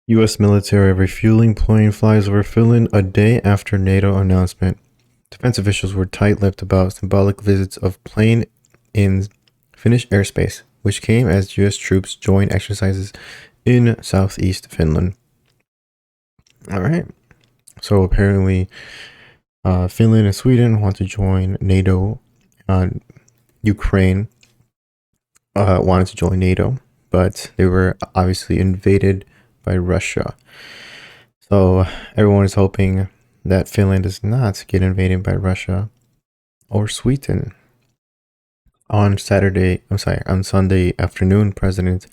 U.S. military refueling plane flies over Finland a day after NATO announcement. Defense officials were tight-lipped about symbolic visits of plane in Finnish airspace, which came as U.S. troops joined exercises in southeast Finland. All right. So apparently, Finland and Sweden want to join NATO. Ukraine wanted to join NATO, but they were obviously invaded by Russia. So everyone is hoping that Finland does not get invaded by Russia or Sweden. On Sunday afternoon, President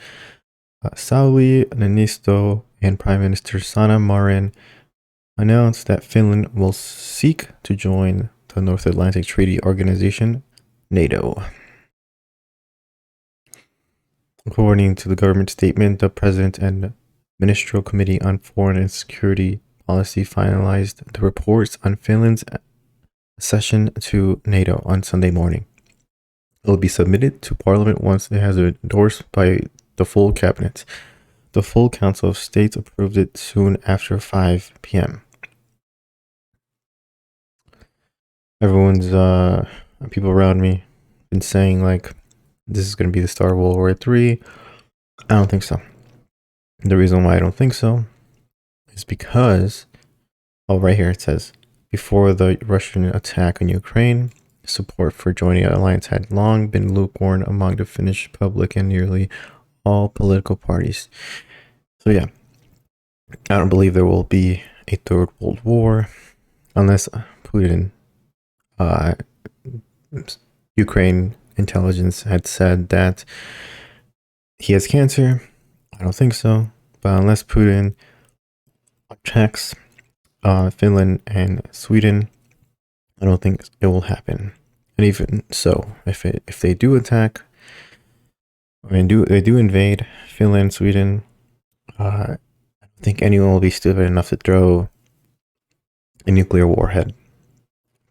Sauli Niinisto and Prime Minister Sanna Marin announced that Finland will seek to join the North Atlantic Treaty Organization, NATO. According to the government statement, the President and Ministerial Committee on Foreign and Security Policy finalized the reports on Finland's accession to NATO on Sunday morning. It will be submitted to Parliament once it has been endorsed by the full cabinet. The full Council of States approved it soon after 5 p.m. Everyone's people around me been saying like this is going to be the start of World War III. I don't think so. The reason why I don't think so is because, right here it says, before the Russian attack on Ukraine, support for joining the alliance had long been lukewarm among the Finnish public and nearly all political parties. So yeah, I don't believe there will be a third world war unless Putin, Ukraine intelligence had said that he has cancer. I don't think so. But unless Putin attacks Finland and Sweden, I don't think it will happen. And even so, if they do attack, they do invade Finland, Sweden, I don't think anyone will be stupid enough to throw a nuclear warhead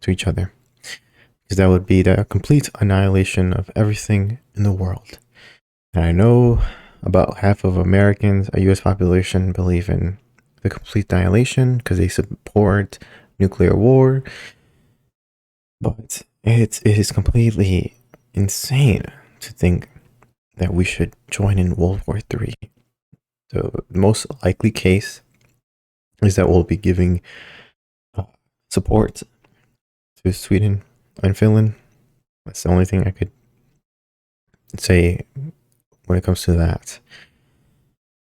to each other, because that would be the complete annihilation of everything in the world. And I know about half of Americans, a U.S. population, believe in the complete annihilation because they support nuclear war. But it is completely insane to think that we should join in World War III. The most likely case is that we'll be giving support to Sweden and Finland. That's the only thing I could say when it comes to that.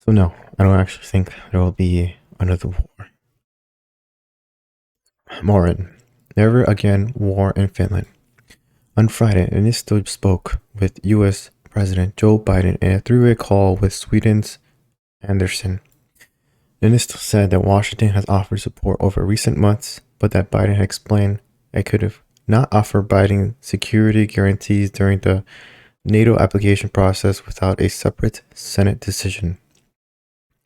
So no, I don't actually think there will be another war. Morin, never again war in Finland. On Friday, Niinisto spoke with U.S. President Joe Biden in a three-way call with Sweden's Anderson. Niinisto said that Washington has offered support over recent months, but that Biden had explained it could have not offer Biden security guarantees during the NATO application process without a separate Senate decision,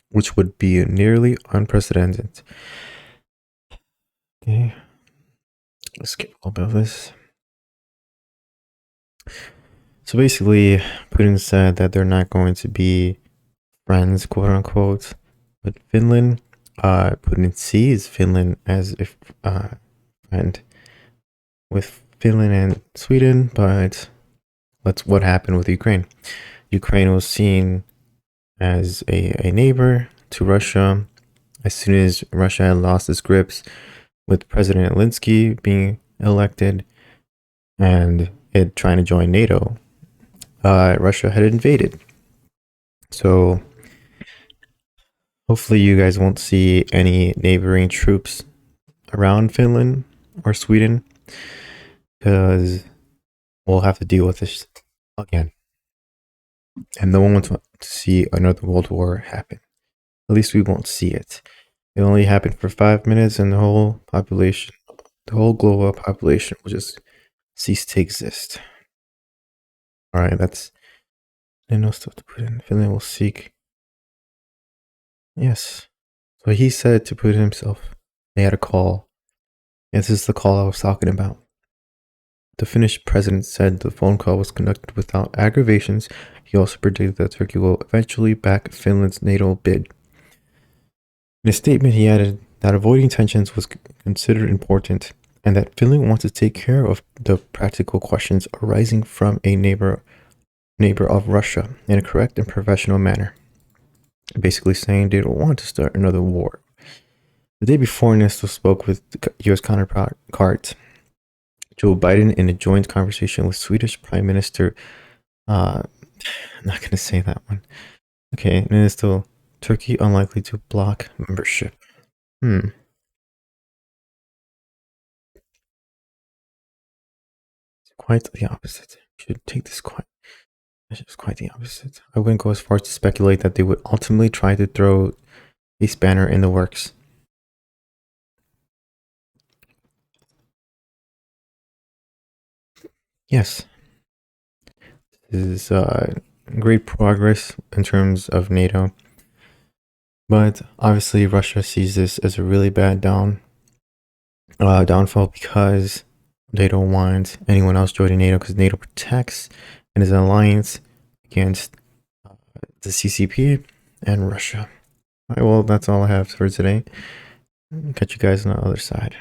which would be nearly unprecedented. Okay, let's skip a little bit of this. So basically, Putin said that they're not going to be friends, quote unquote, with Finland. Putin sees Finland as a friend with Finland and Sweden, but that's what happened with Ukraine. Ukraine was seen as a neighbor to Russia as soon as Russia had lost its grips with President Zelensky being elected and it trying to join NATO. Russia had invaded. So hopefully you guys won't see any neighboring troops around Finland or Sweden, because we'll have to deal with this again. And no one wants to see another world war happen. At least we won't see it. It only happened for 5 minutes and the whole population, the whole global population will just cease to exist. Alright, that's no stuff to put in. Finland will seek. Yes. So he said to Putin himself, they had a call. This is the call I was talking about. The Finnish president said the phone call was conducted without aggravations. He also predicted that Turkey will eventually back Finland's NATO bid. In a statement, he added that avoiding tensions was considered important and that Finland wants to take care of the practical questions arising from a neighbor of Russia in a correct and professional manner. Basically saying they don't want to start another war. The day before, Nesto spoke with the U.S. counterpart Joe Biden in a joint conversation with Swedish Prime Minister. I'm not going to say that one. Okay, Nesto, Turkey unlikely to block membership. Quite the opposite. Should take this quite. It's quite the opposite. I wouldn't go as far as to speculate that they would ultimately try to throw a spanner in the works. Yes, this is great progress in terms of NATO, but obviously Russia sees this as a really bad downfall because they don't want anyone else joining NATO because NATO protects and is an alliance against the CCP and Russia. All right, well, that's all I have for today. Catch you guys on the other side.